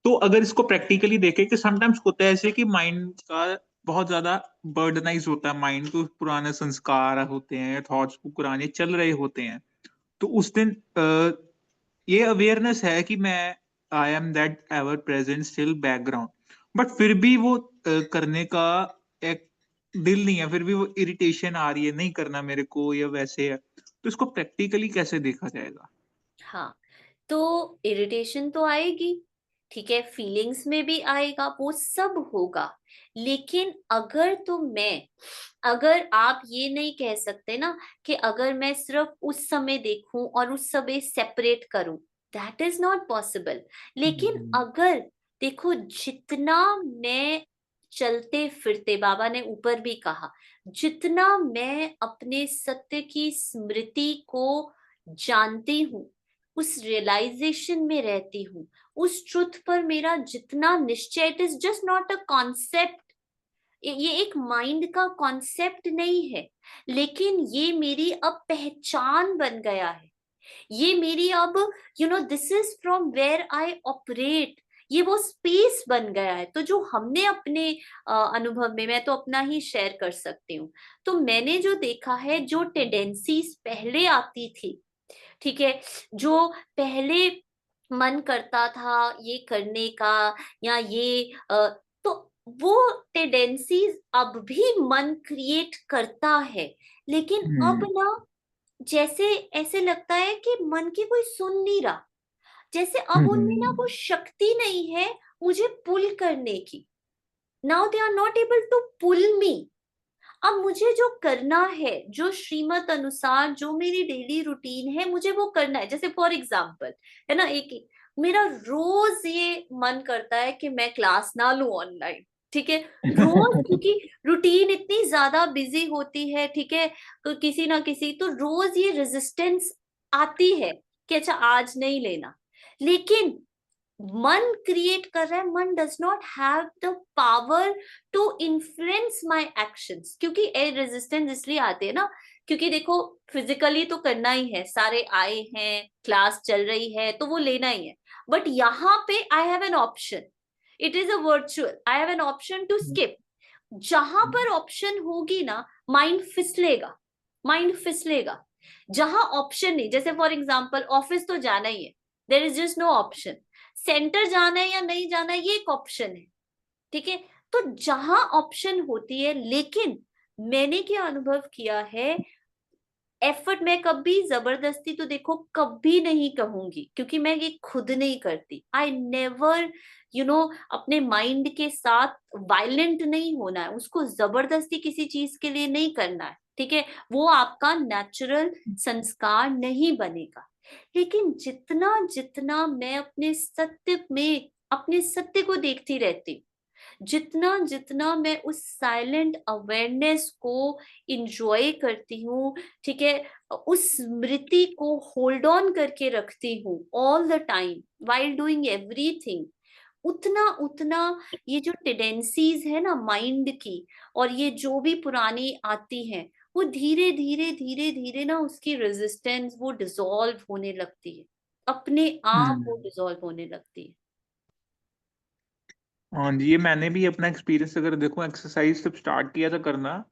तो अगर इसको प्रैक्टिकली देखें कि समटाइम्स होता है ऐसे कि माइंड का बहुत ज्यादा बर्डनाइज होता है, माइंड को पुराने संस्कार होते हैं, थॉट्स को पुराने चल रहे होते हैं। तो उस दिन ये अवेयरनेस है कि मैं I am that ever present still background, but फिर भी वो करने का एक दिल नहीं है, फिर भी वो इरिटेशन आ रही है, नहीं करना मेरे को, या वैसे है। तो इसको प्रैक्टिकली कैसे देखा जाएगा? हाँ, तो इरिटेशन तो आएगी, ठीक है, फीलिंग्स में भी आएगा, वो सब होगा। लेकिन अगर आप ये नहीं कह सकते ना कि अगर मैं सिर्फ उस समय देखूं और उस समय सेपरेट करूं, दैट इज नॉट पॉसिबल। लेकिन हम्म। अगर देखो, जितना मैं चलते फिरते, बाबा ने ऊपर भी कहा, जितना मैं अपने सत्य की स्मृति को जानती हूँ, उस रियलाइजेशन में रहती हूँ, उस ट्रुथ पर मेरा जितना निश्चय, it is just not a concept, ये एक माइंड का कॉन्सेप्ट नहीं है, लेकिन ये मेरी अब पहचान बन गया है। ये मेरी अब, this is from where I operate, ये वो स्पेस बन गया है। तो जो हमने अपने अनुभव में, मैं तो अपना ही शेयर कर सकती हूँ, तो मैंने जो देखा है, जो टेंडेंसीज पहले आती थी, ठीक है, जो पहले मन करता था ये करने का, या ये तो वो टेंडेंसीज अब भी मन क्रिएट करता है। लेकिन अब हम्म। ना, जैसे ऐसे लगता है कि मन की कोई सुन नहीं रहा, जैसे अब उनमें ना वो हम्म। शक्ति नहीं है मुझे पुल करने की। Now they are not able to pull me. अब मुझे जो करना है, जो श्रीमत अनुसार, जो मेरी डेली रूटीन है, मुझे वो करना है। जैसे फॉर एग्जाम्पल, है ना, एक मेरा रोज ये मन करता है कि मैं क्लास ना लूं ऑनलाइन, ठीक है, रोज, क्योंकि रूटीन इतनी ज्यादा बिजी होती है, ठीक है, तो किसी ना किसी, तो रोज ये रेजिस्टेंस आती है कि अच्छा आज नहीं लेना। लेकिन मन क्रिएट कर रहा है, मन does not have the power to influence my actions. क्योंकि ए रेजिस्टेंस इसलिए आते हैं ना, क्योंकि देखो, फिजिकली तो करना ही है, सारे आए हैं, क्लास चल रही है, तो वो लेना ही है। बट यहाँ पे I have an option, it is a virtual, I have an option to skip. जहां पर ऑप्शन होगी ना, माइंड फिसलेगा, माइंड फिसलेगा। जहां ऑप्शन नहीं, जैसे फॉर एग्जाम्पल ऑफिस तो जाना ही है, there is just no option. Centre जाना है या नहीं जाना है, ये एक ऑप्शन है, ठीक है। तो जहां ऑप्शन होती है, लेकिन मैंने क्या अनुभव किया है, एफर्ट मैं कभी जबरदस्ती तो देखो कभी नहीं कहूंगी, क्योंकि मैं ये खुद नहीं करती। आई नेवर, अपने माइंड के साथ वायलेंट नहीं होना है, उसको जबरदस्ती किसी चीज के लिए नहीं करना है, ठीक है, वो आपका नेचुरल संस्कार नहीं बनेगा। लेकिन जितना जितना मैं अपने सत्य को देखती रहती हूँ, जितना जितना मैं उस साइलेंट अवेयरनेस को इंजॉय करती हूँ, ठीक है, उस स्मृति को होल्ड ऑन करके रखती हूँ all the time while doing everything, उतना उतना ये जो टेंडेंसीज है ना माइंड की, और ये जो भी पुरानी आती हैं, वो धीरे धीरे धीरे धीरे ना, उसकी रेजिस्टेंस वो डिसॉल्व होने लगती है, अपने आप वो हम्म। डिसॉल्व होने लगती है। हाँ जी, ये मैंने भी अपना एक्सपीरियंस अगर देखो, एक्सरसाइज जब स्टार्ट किया था करना,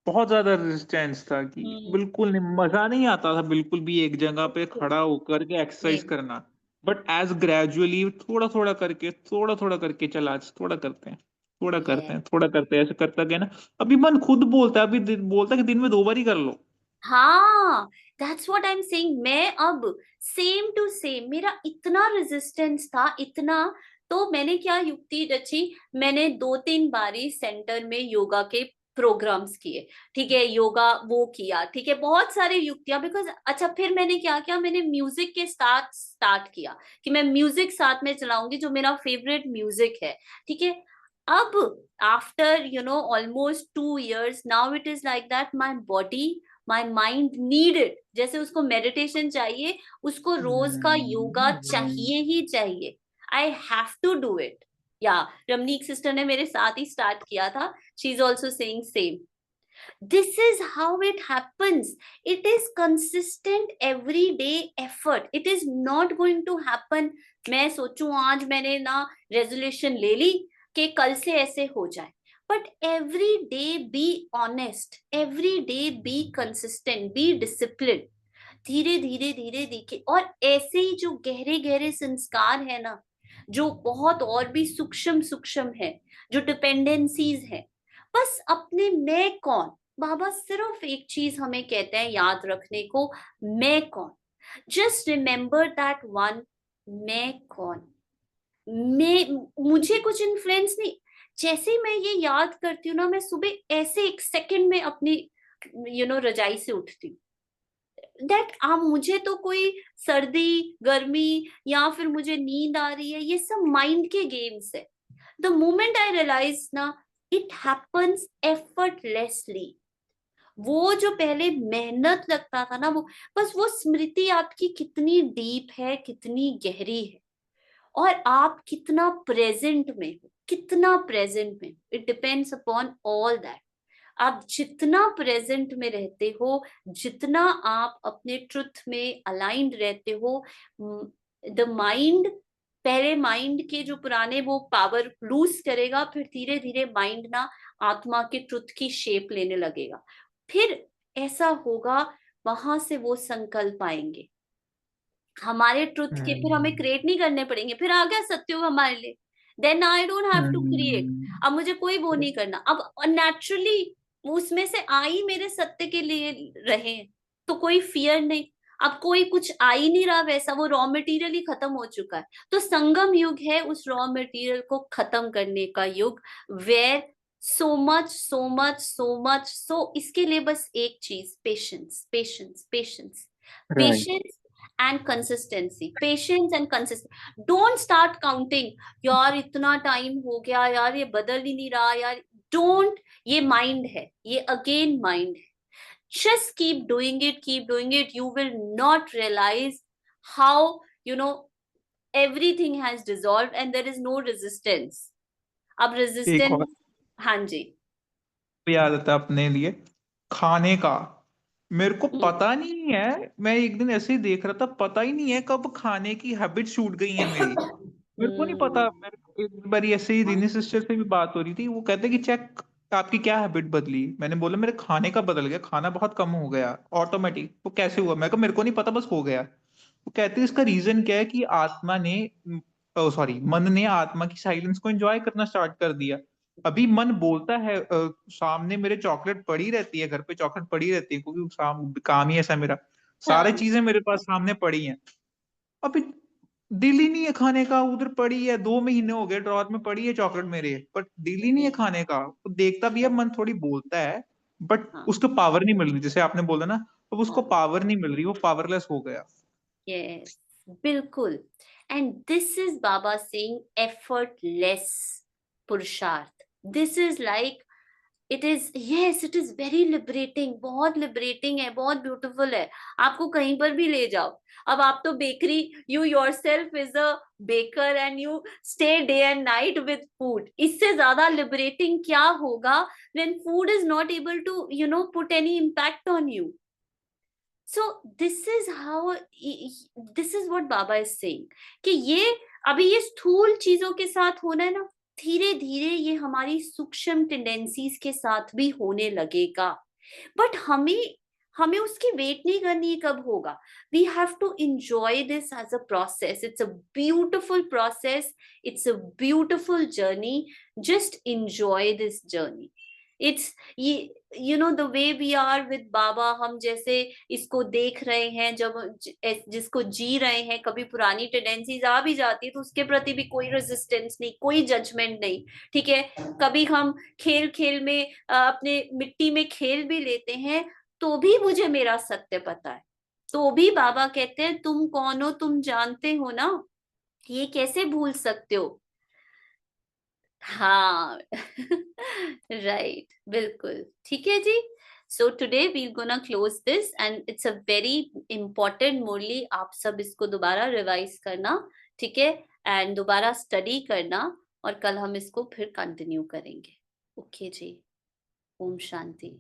बहुत ज्यादा रेजिस्टेंस था कि हम्म। बिल्कुल नहीं, मजा नहीं आता था बिल्कुल भी एक जगह पे बिल्कुल खड़ा होकर के एक्सरसाइज नहीं। करना। बट एज ग्रेजुअली थोड़ा थोड़ा करके चला, थोड़ा करते हैं, थोड़ा करते ये हैं, थोड़ा करते हैं, ऐसे करता गया ना। अभी मन खुद बोलता है, बोलता है कि दिन में 2 बार ही कर लो। हाँ, that's what I am saying. मैं अब सेम टू सेम, मेरा इतना रेजिस्टेंस था, इतना, तो मैंने क्या युक्ति रची, मैंने 2-3 बारी सेंटर में योगा के प्रोग्राम्स किए, ठीक है, योगा वो किया, ठीक है, बहुत सारी युक्तियां, बिकॉज अच्छा, फिर मैंने क्या किया, मैंने म्यूजिक के साथ स्टार्ट किया कि मैं म्यूजिक साथ में चलाऊंगी, जो मेरा फेवरेट म्यूजिक है, ठीक है। अब after almost 2 years, now it is like that my body, my mind need it, जैसे उसको मेडिटेशन चाहिए, उसको रोज का योगा हम्म। चाहिए ही चाहिए। I have to do it. या रमनीक सिस्टर ने मेरे साथ ही स्टार्ट किया था, she is also saying same. This is how it happens, it is consistent every day effort, it is not going to happen. मैं सोचूं आज मैंने ना रेजोल्यूशन ले ली कि कल से ऐसे हो जाए, but every day be honest, every day be consistent, be discipline, धीरे धीरे धीरे धीरे। और ऐसे ही जो गहरे गहरे संस्कार है ना, जो बहुत और भी सूक्ष्म सूक्ष्म है, जो डिपेंडेंसीज है, बस अपने मैं कौन, बाबा सिर्फ एक चीज हमें कहते हैं याद रखने को, मैं कौन। जस्ट रिमेम्बर दैट वन, मैं कौन। मुझे कुछ इन्फ्लुएंस नहीं। जैसे ही मैं ये याद करती हूँ ना, मैं सुबह ऐसे एक सेकंड में अपनी रजाई से उठती हूँ। दैट मुझे तो कोई सर्दी गर्मी या फिर मुझे नींद आ रही है, ये सब माइंड के गेम्स है। द मोमेंट आई रियलाइज ना, इट हैपन्स एफर्टलेसली। वो जो पहले मेहनत लगता था ना, वो बस वो स्मृति आपकी कितनी डीप है, कितनी गहरी है, और आप कितना प्रेजेंट में हो, कितना प्रेजेंट में। It depends upon all that. आप जितना प्रेजेंट में रहते हो, जितना आप अपने ट्रुथ में अलाइंड रहते हो, द माइंड, पहले माइंड के जो पुराने वो पावर लूज करेगा, फिर धीरे धीरे माइंड ना आत्मा के ट्रुथ की शेप लेने लगेगा। फिर ऐसा होगा, वहां से वो संकल्प आएंगे हमारे ट्रुथ के, फिर हमें हम्म। क्रिएट नहीं करने पड़ेंगे, फिर आ गया सत्युग हमारे लिए। Then I don't have to create. Hmm. अब मुझे कोई वो नहीं करना, अब नेचुरली उसमें से आ ही मेरे सत्य के लिए रहे, तो कोई फियर नहीं। अब कोई कुछ आ ही नहीं रहा वैसा, वो रॉ मटेरियल ही खत्म हो चुका है। तो संगम युग है उस रॉ मटेरियल को खत्म करने का युग, where so much so much so much. So इसके लिए बस एक चीज, patience patience patience. Right. Patience and consistency, patience and consistency. Don't start counting, यार इतना टाइम हो गया, यार ये बदल ही नहीं रहा यार। डोंट, ये माइंड है, ये अगेन माइंड है। just keep doing it, you will not realize how, you know everything has dissolved and there is no resistance। अब एक और resistance, हाँ जी। याद आता है अपने लिए, खाने का। मेरे को हम्म। पता नहीं है, मैं एक दिन ऐसे ही देख रहा था, पता ही नहीं है कब खाने की हैबिट छूट गई है मेरी। मेरे को नहीं पता। हम्म। मेरे को एक बार ऐसे ही रिनी सिस्टर से भी बात हो रही थी, वो कहते कि चेक आपकी क्या हैबिट बदली। मैंने बोला मेरे खाने का बदल गया, खाना बहुत कम हो गया ऑटोमेटिक। वो कैसे हुआ? मैं कहा मेरे को नहीं पता, बस हो गया। वो कहते हैं इसका रीजन क्या है कि आत्मा ने, सॉरी, मन ने आत्मा की साइलेंस को एंजॉय करना स्टार्ट कर दिया। अभी मन बोलता है, सामने मेरे चॉकलेट पड़ी रहती है, घर पे चॉकलेट पड़ी रहती है, क्योंकि काम ही ऐसा है मेरा। सारी हाँ। चीजें मेरे पास सामने पड़ी हैं। अभी दिल ही नहीं है खाने का, उधर पड़ी है, 2 महीने हो गए ड्रॉर में पड़ी है चॉकलेट मेरे, बट दिल ही नहीं है खाने का। वो देखता भी है, मन थोड़ी बोलता है, बट हाँ। उसको पावर नहीं मिल रही, जैसे आपने बोला ना। तो उसको हाँ। पावर नहीं मिल रही, वो पावरलेस हो गया। यस, बिल्कुल। And this is Baba saying effortless पुरुषार्थ। This is like, it is, yes it is very liberating, बहुत लिबरेटिंग है, बहुत ब्यूटीफुल है। आपको कहीं पर भी ले जाओ। अब आप तो bakery, you yourself is a baker and you stay day and night with food. इससे ज्यादा लिबरेटिंग क्या होगा when food is not able to put any impact on you. So this is how, this is what Baba is saying, कि ये अभी ये स्थूल चीजों के साथ होना है ना, धीरे धीरे ये हमारी सूक्ष्म टेंडेंसीज के साथ भी होने लगेगा। बट हमें हमें उसकी वेट नहीं करनी है कब होगा। We have to enjoy this as a process. It's a beautiful process, it's a beautiful journey. Just enjoy this journey. It's ये, the way we are with Baba, हम जैसे इसको देख रहे हैं, जब जिसको जी रहे हैं, कभी पुरानी टेंडेंसीज आ भी जाती है तो उसके प्रति भी कोई रेजिस्टेंस नहीं, कोई जजमेंट नहीं। ठीक है, कभी हम खेल खेल में अपने मिट्टी में खेल भी लेते हैं, तो भी मुझे मेरा सत्य पता है। तो भी बाबा कहते हैं तुम कौन हो, तुम जानते हो ना, ये कैसे भूल सकते हो। हाँ। राइट, बिल्कुल ठीक है जी। So today we gonna close this and it's a very important, Murali आप सब इसको दोबारा रिवाइज करना, ठीक है, एंड दोबारा स्टडी करना, और कल हम इसको फिर कंटिन्यू करेंगे। ओके जी। ओम शांति।